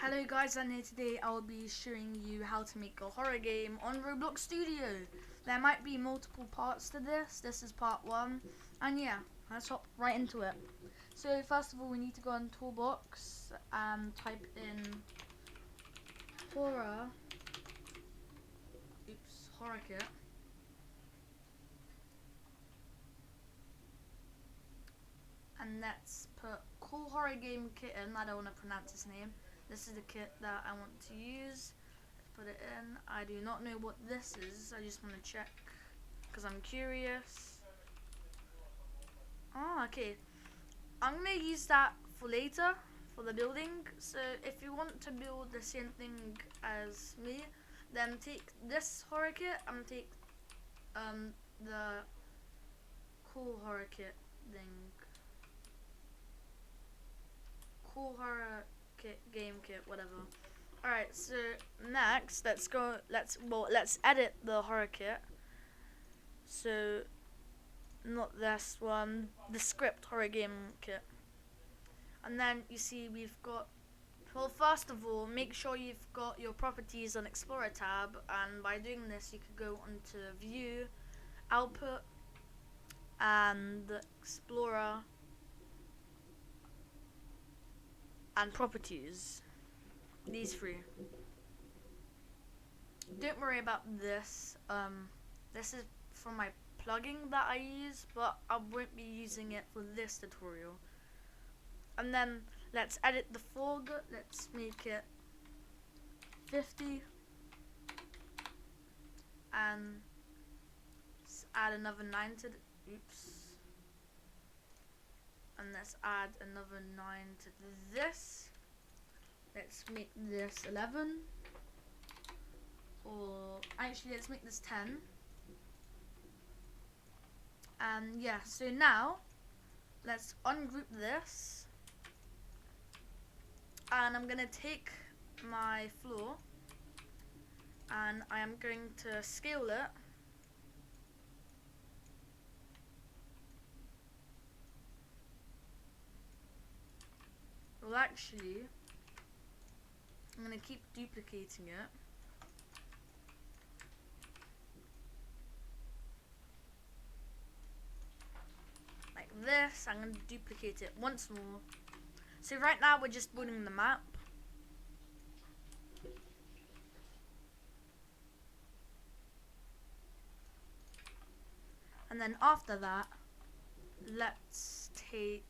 Hello guys, and here today I'll be showing you how to make a horror game on Roblox Studio. There might be multiple parts to this. This is part 1, and yeah, let's hop right into it. So first of all, we need to go on Toolbox and type in horror kit. And let's put cool horror game kit in. I don't want to pronounce his name. This is the kit that I want to use. Let's put it in. I do not know what this is. I just want to check because I'm curious. Oh, okay. I'm going to use that for later for the building. So if you want to build the same thing as me, then take this horror kit and take the cool horror kit thing. Cool horror kit, game kit, whatever. Alright, so next let's edit the horror kit. So not this one, the script horror game kit. And then you see we've got, well, first of all, make sure you've got your properties on Explorer tab, and by doing this you could go onto View, Output, and Explorer, and Properties. These three. Don't worry about this. This is from my plugin that I use, but I won't be using it for this tutorial. And then let's edit the fog. Let's make it 50, and let's add another 9 to and let's add another 9 to this. Let's make this 11, or actually let's make this 10. And yeah, so now let's ungroup this, and I'm gonna take my floor and I am going to scale it. Well, actually, I'm going to keep duplicating it. Like this, I'm going to duplicate it once more. So right now we're just building the map. And then after that, let's take,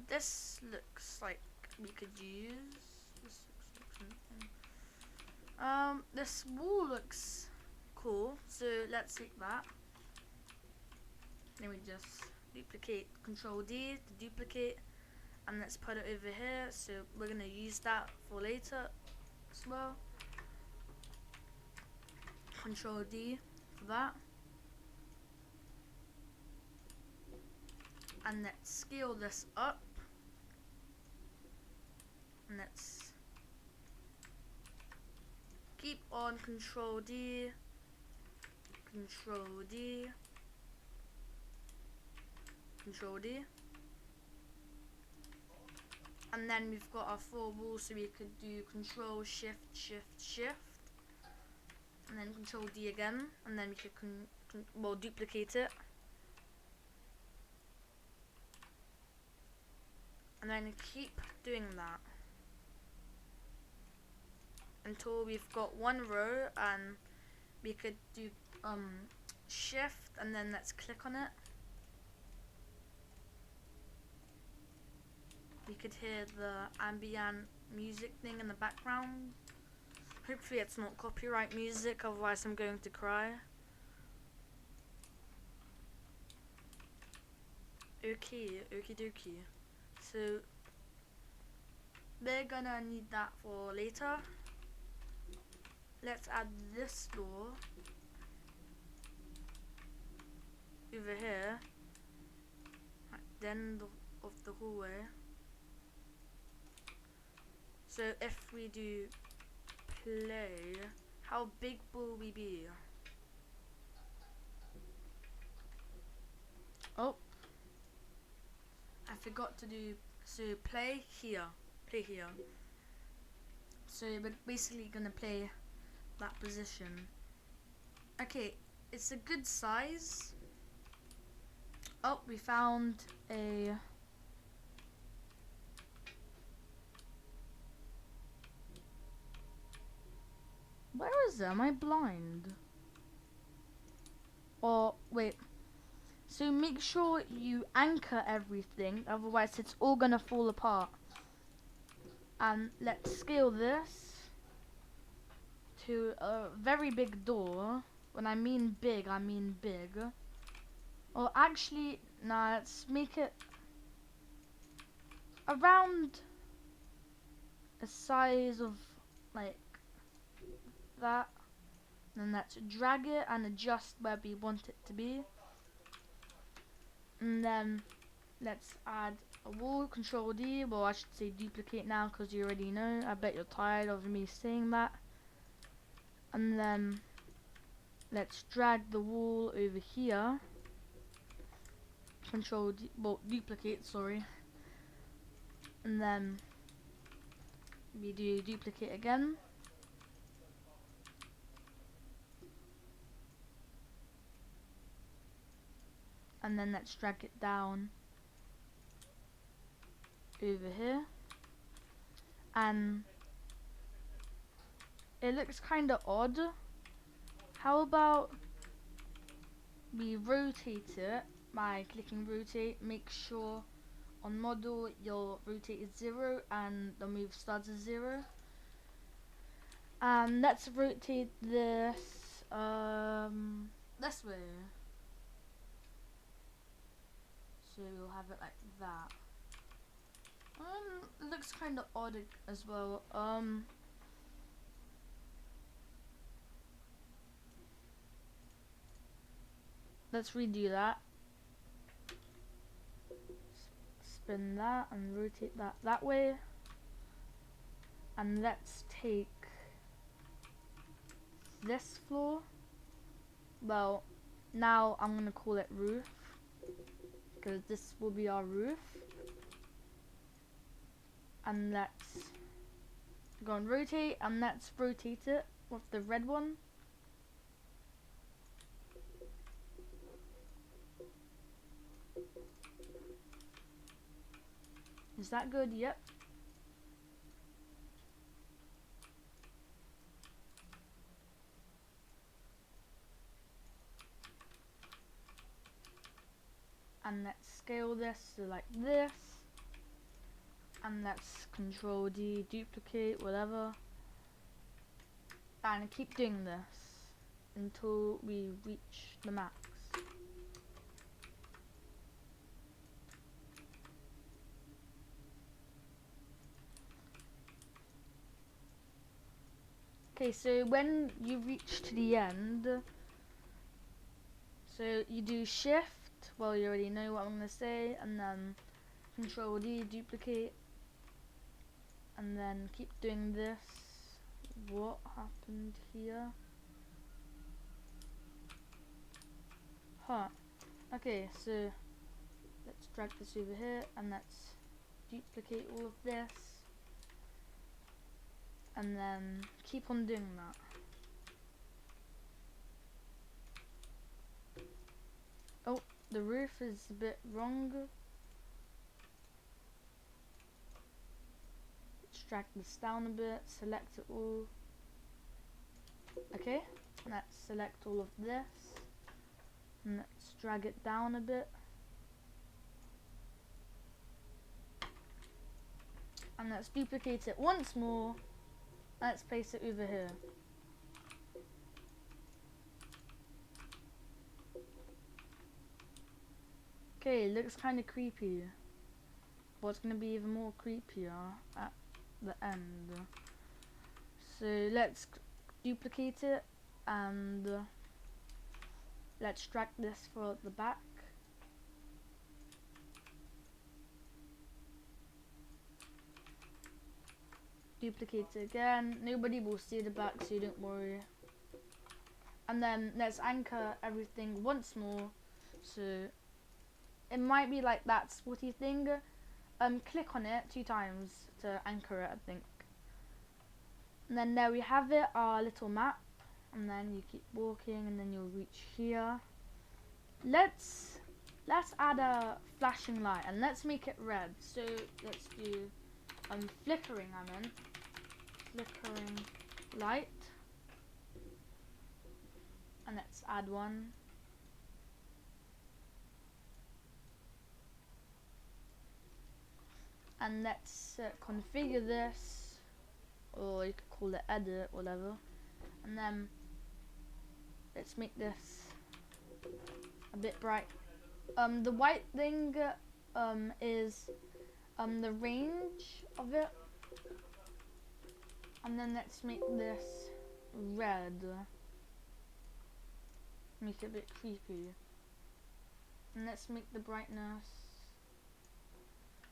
this looks like we could use. This wall looks cool, so let's take that. Then we just duplicate, Control D to duplicate, and let's put it over here. So we're gonna use that for later as well. Control D for that. And let's scale this up. And let's keep on Control D, Control D, Control D. And then we've got our 4 walls, so we could do Control Shift, Shift, Shift. And then Control D again, and then we could duplicate it. And then keep doing that until we've got one row, and we could do shift, and then let's click on it. We could hear the ambient music thing in the background. Hopefully it's not copyright music, otherwise I'm going to cry. Okay, okie dokie. So we're gonna need that for later. Let's add this door over here at the end of the hallway. So if we do play, how big will we be? Oh, I forgot to do So play here. Play here. So we're basically gonna play that position. Okay, it's a good size. Oh, we found a... Where is it? Am I blind? Or, wait. So make sure you anchor everything, otherwise it's all gonna fall apart. And let's scale this to a very big door. When I mean big, I mean big. Or actually, nah, let's make it around the size of like that. And let's drag it and adjust where we want it to be. And then let's add a wall, Control D. Well, I should say duplicate now because you already know. I bet you're tired of me saying that. And then let's drag the wall over here. Control D, well, duplicate, sorry. And then we do duplicate again. And then let's drag it down over here. And it looks kind of odd. How about we rotate it by clicking rotate? Make sure on model your rotate is 0 and the move starts at 0. And let's rotate this this way. So we'll have it like that. It looks kind of odd as well. Let's redo that. Spin that and rotate that that way. And let's take this floor. Well, now I'm gonna call it roof because this will be our roof. And let's go and rotate, and let's rotate it with the red one. Is that good? Yep. And let's scale this to like this. And let's Control D, duplicate, whatever. And keep doing this until we reach the max. Okay, so when you reach to the end, so you do shift, well you already know what I'm going to say, and then Control D, duplicate, and then keep doing this. What happened here? Huh. Okay, so let's drag this over here, and let's duplicate all of this. And then keep on doing that. Oh, the roof is a bit wrong. Let's drag this down a bit, select it all. Okay, let's select all of this. And let's drag it down a bit. And let's duplicate it once more. Let's place it over here. Okay, looks kind of creepy. But it's going to be even more creepier at the end. So let's duplicate it and let's drag this for the back. Duplicate it again. Nobody will see the back, so don't worry. And then let's anchor everything once more. So it might be like that spotty thing, click on it 2 times to anchor it, I think. And then there we have it, our little map. And then you keep walking, and then you'll reach here. Let's add a flashing light, and let's make it red. So let's do flickering. I meant flickering light, and let's add one. And let's configure this, or you could call it edit, whatever. And then let's make this a bit bright. The white thing is the range of it. And then let's make this red. Make it a bit creepy. And let's make the brightness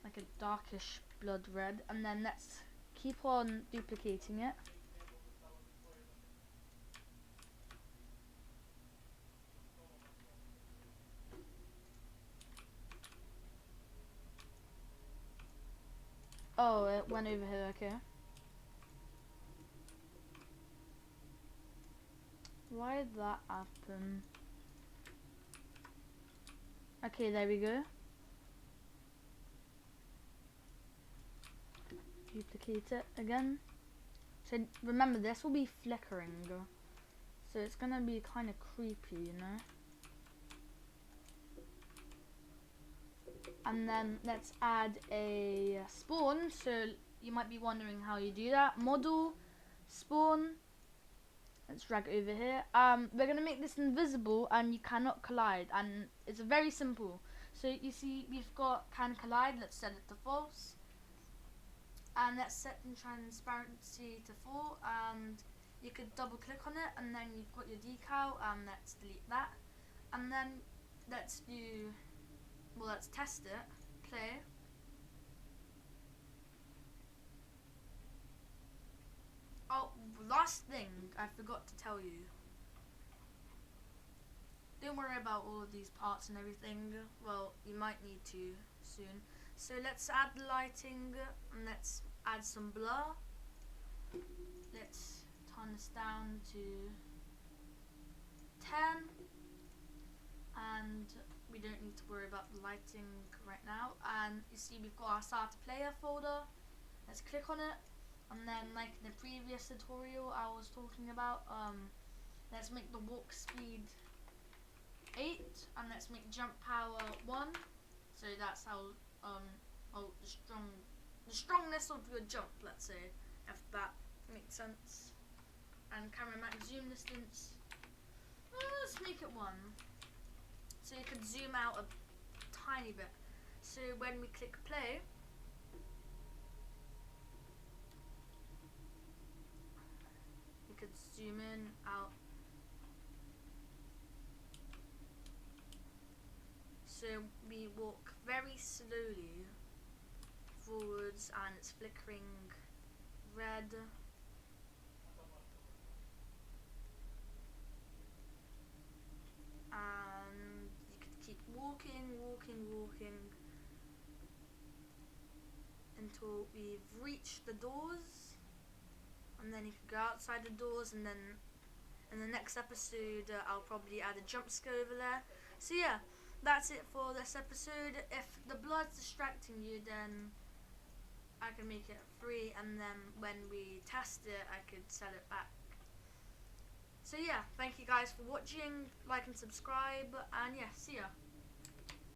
like a darkish blood red. And then let's keep on duplicating it. Oh, it went over here, okay. Why did that happen? Okay, there we go. Duplicate it again. So remember, this will be flickering. So it's gonna be kind of creepy, you know? And then let's add a spawn. So you might be wondering how you do that. Model, spawn. Let's drag it over here. We're gonna make this invisible, and you cannot collide. And it's very simple. So you see, we've got can collide. Let's set it to false. And let's set the transparency to 4. And you could double click on it, and then you've got your decal. Let's delete that. And then let's do. Well, let's test it. Play. Oh, last thing I forgot to tell you. Don't worry about all of these parts and everything. Well, you might need to soon. So let's add lighting, and let's add some blur. Let's turn this down to 10. And we don't need to worry about the lighting right now. And you see, we've got our start player folder. Let's click on it, and then like in the previous tutorial I was talking about, let's make the walk speed 8, and let's make jump power 1. So that's how the strongness of your jump, let's say, if that makes sense. And camera max zoom distance, let's make it 1. So you can zoom out a tiny bit. So when we click play, you could zoom in, out. So we walk very slowly forwards, and it's flickering red. And you could keep walking until we've reached the doors, and then you can go outside the doors, and then in the next episode I'll probably add a jump scare over there. So yeah, that's it for this episode. If the blood's distracting you, then I can make it 3, and then when we test it I could set it back. So yeah, thank you guys for watching, like and subscribe, and yeah, see ya.